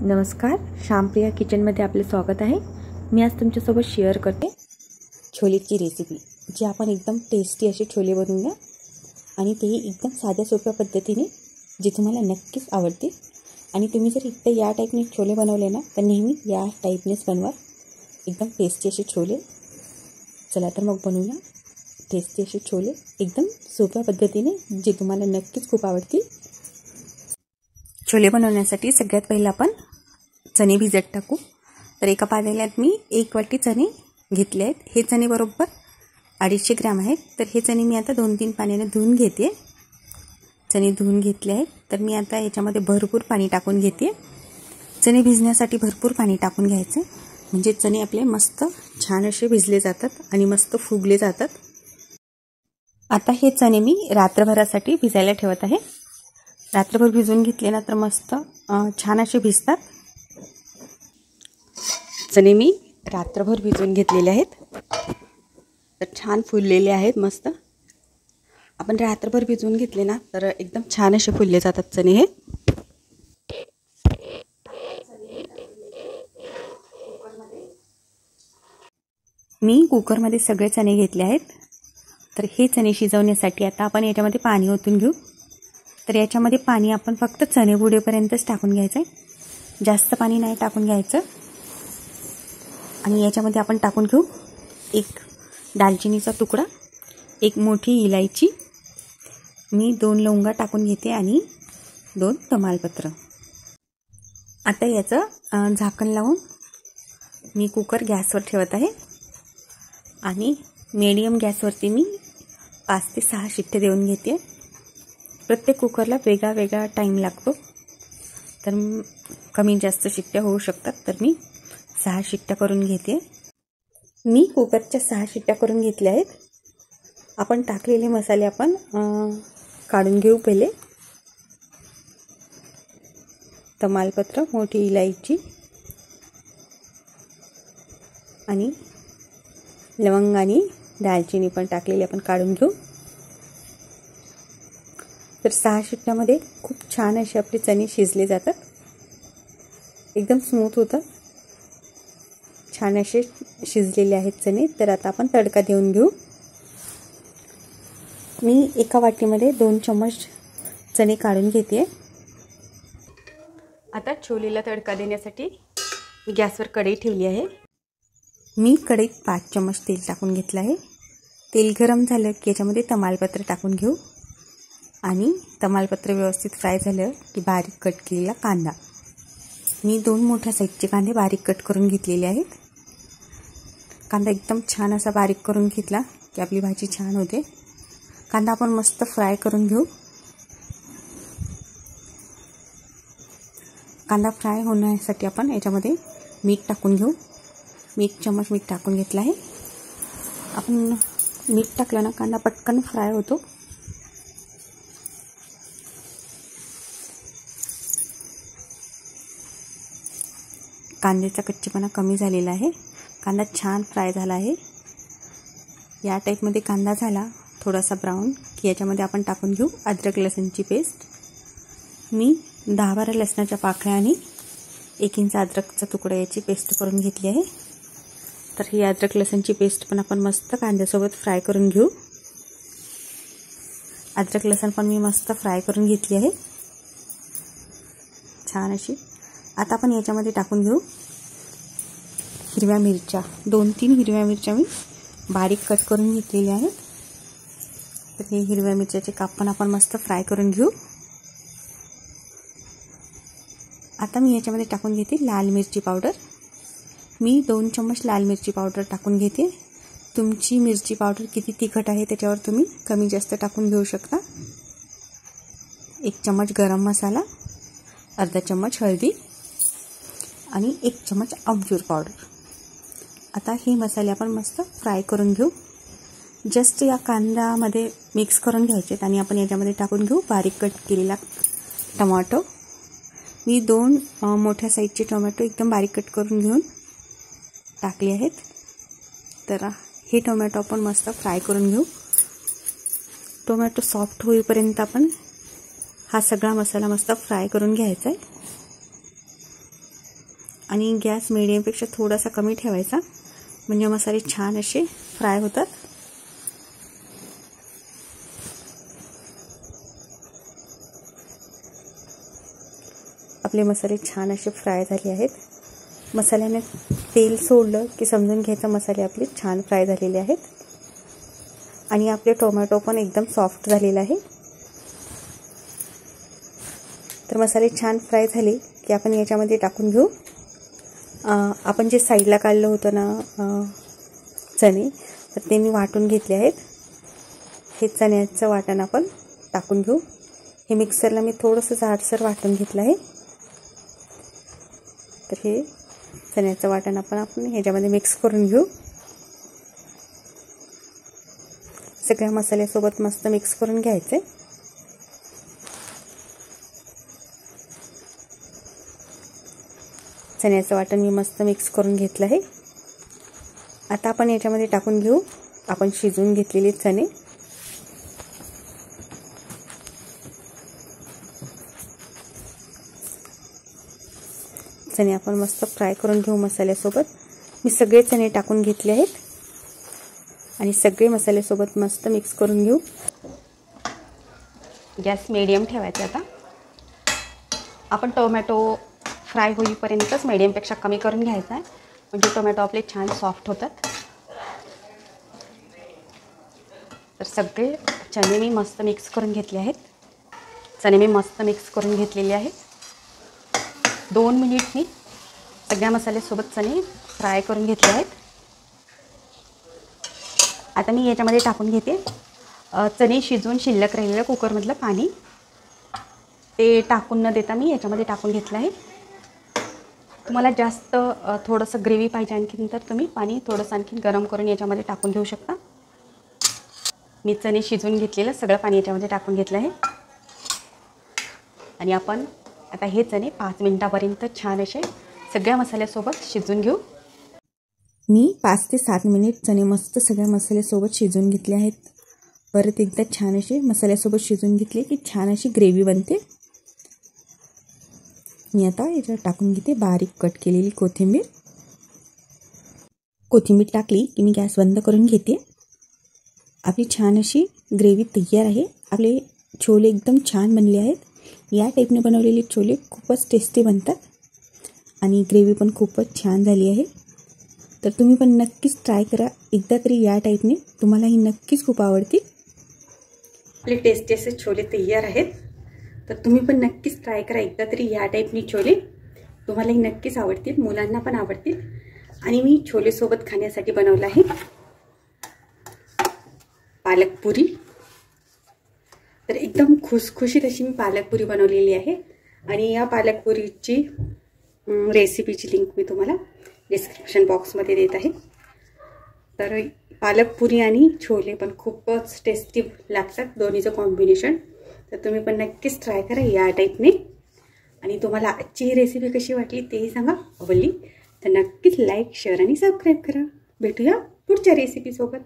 नमस्कार, श्यामप्रिया किचनमध्ये आपले स्वागत आहे। मी आज तुमच्यासोबत शेअर करते छोलेची रेसिपी, जी आपण एकदम टेस्टी असे छोले बनवूया आणि तेही एकदम साध्या सोप्या पद्धतीने, जी तुम्हाला नक्कीच आवडते। आणि तुम्ही जर एकदा या टाईपने छोले बनवले ना, तर नेहमी या टाईपनेच बनवा, एकदम टेस्टी असे छोले। चला तर मग बनवूया टेस्टी असे छोले एकदम सोप्या पद्धतीने, जे तुम्हाला नक्कीच खूप आवडतील। छोले बनवण्यासाठी सगळ्यात पहिला आपण चणे भिजत टाकू। तर एका पातेल्यात मी 1 वाटी चणे घेतले आहेत। हे चणे बरोबर 250 ग्रॅम आहेत। तर हे चणे मी आता 2-3 पाण्याने धुवून घेते। चणे धुवून घेतले आहेत, तर मी आता याच्यामध्ये भरपूर पाणी टाकून घेते। चणे भिजण्यासाठी भरपूर पाणी टाकून घ्यायचे, म्हणजे चणे आपले मस्त छान असे भिजले जातात आणि मस्त फुगले जातात। आता हे चणे मी रात्रभरासाठी भिजायला ठेवत आहे। रात्रभर भिजवून घेतले ना तर मस्त छान असे भिजतात। चणे मी रात्रभर भिजवून घेतलेले आहेत, तर छान फुललेले आहेत मस्त। आपण रात्रभर भिजवून घेतले ना तर एकदम छान असे फुलले जातात चणे हे। मी कुकरमध्ये सगळे चणे घेतले आहेत। तर हे चणे शिजवण्यासाठी आता आपण याच्यामध्ये पाणी ओतून घेऊ। तर याच्यामध्ये पाणी आपण फक्त चणे बुडेपर्यंतच टाकून घ्यायचं आहे, जास्त पाणी नाही टाकून घ्यायचं। आणि याच्यामध्ये आपण टाकून घेऊ 1 दालचिनीचा तुकडा, 1 मोठी इलायची, मी 2 लवंगा टाकून घेते आणि 2 तमालपत्र। आता याचं झाकण लावून मी कुकर गॅसवर ठेवत आहे आणि मीडियम गॅसवरती मी 5 ते 6 शिट्टे देऊन घेते। प्रत्येक कुकरला वेगळा वेगळा टाईम लागतो, तर कमी जास्त शिट्ट्या होऊ शकतात। तर मी 6 शिट्ट्या करून घेते। मी कुकरच्या 6 शिट्ट्या करून घेतल्या आहेत। आपण टाकलेले मसाले आपण काढून घेऊ पहिले। तमालपत्र, मोठी इलायची आणि लवंग आणि दालचिनी पण टाकलेली आपण काढून घेऊ। तर 6 शिट्ट्यामध्ये खूप छान असे आपले चणे शिजले जातात, एकदम स्मूथ होतात, छान असे शिजलेले आहेत चणे। तर आता आपण तडका देऊन घेऊ। मी एका वाटीमध्ये 2 चम्मच चणे काढून घेते। आता छोलेला तडका देण्यासाठी मी गॅसवर कढई ठेवली आहे। मी कढईत 5 चम्मच तेल टाकून घेतलं आहे। तेल गरम झालं की याच्यामध्ये तमालपत्र टाकून घेऊ आणि तमालपत्र व्यवस्थित फ्राय झालं की बारीक कट केलेला कांदा, मी 2 मोठ्या साईजचे कांदे बारीक कट करून घेतलेले आहेत। कांदा एकदम छान असा बारीक करून घेतला की आपली भाजी छान होते। कांदा आपण मस्त फ्राय करून घेऊ। कांदा फ्राय होण्यासाठी आपण याच्यामध्ये मीठ टाकून घेऊ। मी 1 चम्मच मीठ टाकून घेतलं आहे। आपण मीठ टाकलं ना कांदा पटकन फ्राय होतो। कांद्याचा कच्चेपणा कमी झालेला आहे, कांदा छान फ्राय झाला आहे। या टाईपमध्ये कांदा झाला थोडासा ब्राऊन की याच्यामध्ये आपण टाकून घेऊ अद्रक लसूणची पेस्ट। मी 10-12 लसणाच्या पाकळ्या आणि 1 इंच अद्रकचा तुकडा याची पेस्ट करून घेतली आहे। तर ही अद्रक लसूणची पेस्ट पण आपण मस्त कांद्यासोबत फ्राय करून घेऊ। अद्रक लसूण पण मी मस्त फ्राय करून घेतली आहे छान अशी। आता आपण याच्यामध्ये टाकून घेऊ हिरव्या मिरच्या, 2-3 हिरव्या मिरच्या मी बारीक कट करून घेतलेल्या आहेत। तर हे हिरव्या मिरच्याचे काप पण आपण मस्त फ्राय करून घेऊ। आता मी याच्यामध्ये टाकून घेते लाल मिरची पावडर। मी 2 चम्मच लाल मिरची पावडर टाकून घेते। तुमची मिरची पावडर किती तिखट आहे त्याच्यावर तुम्ही कमी जास्त टाकून घेऊ शकता। 1 चम्मच गरम मसाला, अर्धा चम्मच हळदी आणि 1 चम्मच आमचूर पावडर। आता हे मसाले आपण मस्त फ्राय करून घेऊ। जस्ट या कांद्यामध्ये मिक्स करून घ्यायचे आणि आपण याच्यामध्ये टाकून घेऊ बारीक कट केलेला टोमॅटो। मी 2 मोठ्या साईजचे टोमॅटो एकदम बारीक कट करून घेऊन टाकले आहेत। तर हे टोमॅटो आपण मस्त फ्राय करून घेऊ। टोमॅटो सॉफ्ट होईपर्यंत आपण हा सगळा मसाला मस्त फ्राय करून घ्यायचा आहे। आणि गॅस मीडियमपेक्षा थोडासा कमी ठेवायचा, म्हणजे मसाले छान असे फ्राय होतात. आपले मसाले छान असे फ्राय झाले आहेत. मसाल्याने तेल सोडलं की समजून घ्यायचं मसाले आपले छान फ्राय झालेले आहेत. आणि आपले टोमॅटो पण एकदम सॉफ्ट झालेला आहे. तर मसाले छान फ्राय झाले की आपण याच्यामध्ये टाकून घेऊ आपण जे साईडला काढलं होतं ना चणे, तर ते मी वाटून घेतले आहेत. हे चण्याचं वाटण आपण टाकून घेऊ. हे मिक्सरला मी थोडंसं जाडसर वाटून घेतलं आहे. तर हे चण्याचं वाटण आपण ह्याच्यामध्ये मिक्स करून घेऊ. सगळ्या मसाल्यासोबत मस्त मिक्स करून घ्यायचं आहे. चण्याचं वाटण मी मस्त मिक्स करून घेतलं आहे. आता आपण याच्यामध्ये टाकून घेऊ आपण शिजवून घेतलेले चणे. चणे आपण मस्त फ्राय करून घेऊ मसाल्यासोबत. मी सगळे चणे टाकून घेतले आहेत आणि सगळे मसाल्यासोबत मस्त मिक्स करून घेऊ. गॅस मीडियम ठेवायचा. आता आपण टोमॅटो फ्राय होईपर्यंतच मीडियमपेक्षा कमी करून घ्यायचा आहे, म्हणजे टोमॅटो आपले छान सॉफ्ट होतात. तर सगळे चणे मी मस्त मिक्स करून घेतले आहेत. चणे मी मस्त मिक्स करून घेतलेले आहेत. 2 मिनिट मी सगळ्या मसाल्यासोबत चणे फ्राय करून घेतले आहेत. आता मी याच्यामध्ये टाकून घेते चणे शिजवून शिल्लक राहिलेलं कुकरमधलं पाणी. ते टाकून न देता मी याच्यामध्ये टाकून घेतलं आहे. तुम्हाला जास्त थोडंसं ग्रेव्ही पाहिजे आणखीन, तर तुम्ही पाणी थोडंसं आणखीन गरम करून याच्यामध्ये टाकून घेऊ शकता. मी चणे शिजवून घेतलेलं सगळं पाणी याच्यामध्ये टाकून घेतलं आहे. आणि आपण आता हे चणे 5 मिनिटापर्यंत छान असे सगळ्या मसाल्यासोबत शिजवून घेऊ. मी 5 ते 7 मिनिट चणे मस्त सगळ्या मसाल्यासोबत शिजवून घेतले आहेत. परत एकदा छान असे मसाल्यासोबत शिजवून घेतले की छान अशी ग्रेव्ही बनते. मी आता याच्यात टाकून घेते बारीक कट केलेली कोथिंबीर. कोथिंबीर टाकली की मी गॅस बंद करून घेते. आपली छान अशी ग्रेव्ही तयार आहे. आपले छोले एकदम छान बनले आहेत. या टाईपने बनवलेले छोले खूपच टेस्टी बनतात आणि ग्रेव्ही पण खूपच छान झाली आहे. तर तुम्ही पण नक्कीच ट्राय करा एकदा तरी या टाईपने, तुम्हालाही नक्कीच खूप आवडतील. आपले टेस्टी असे छोले तयार आहेत. तर तुम्ही पण नक्कीच ट्राय करा एकदा तरी या टाईपने छोले, तुम्हालाही नक्कीच आवडतील, मुलांना पण आवडतील. आणि मी छोलेसोबत खाण्यासाठी बनवलं आहे पालकपुरी. तर एकदम खुसखुशीत अशी मी पालकपुरी बनवलेली आहे. आणि या पालकपुरीची रेसिपीची लिंक मी तुम्हाला डिस्क्रिप्शन बॉक्समध्ये देत आहे. तर पालकपुरी आणि छोले पण खूपच टेस्टी लागतात, दोन्हीचं कॉम्बिनेशन. तर तुम्ही पण नक्कीच ट्राय करा या टाईपने. आणि तुम्हाला आजची ही रेसिपी कशी वाटली तेही सांगा. आवडली तर नक्कीच लाईक, शेअर आणि सबस्क्राईब करा. भेटूया पुढच्या रेसिपीसोबत.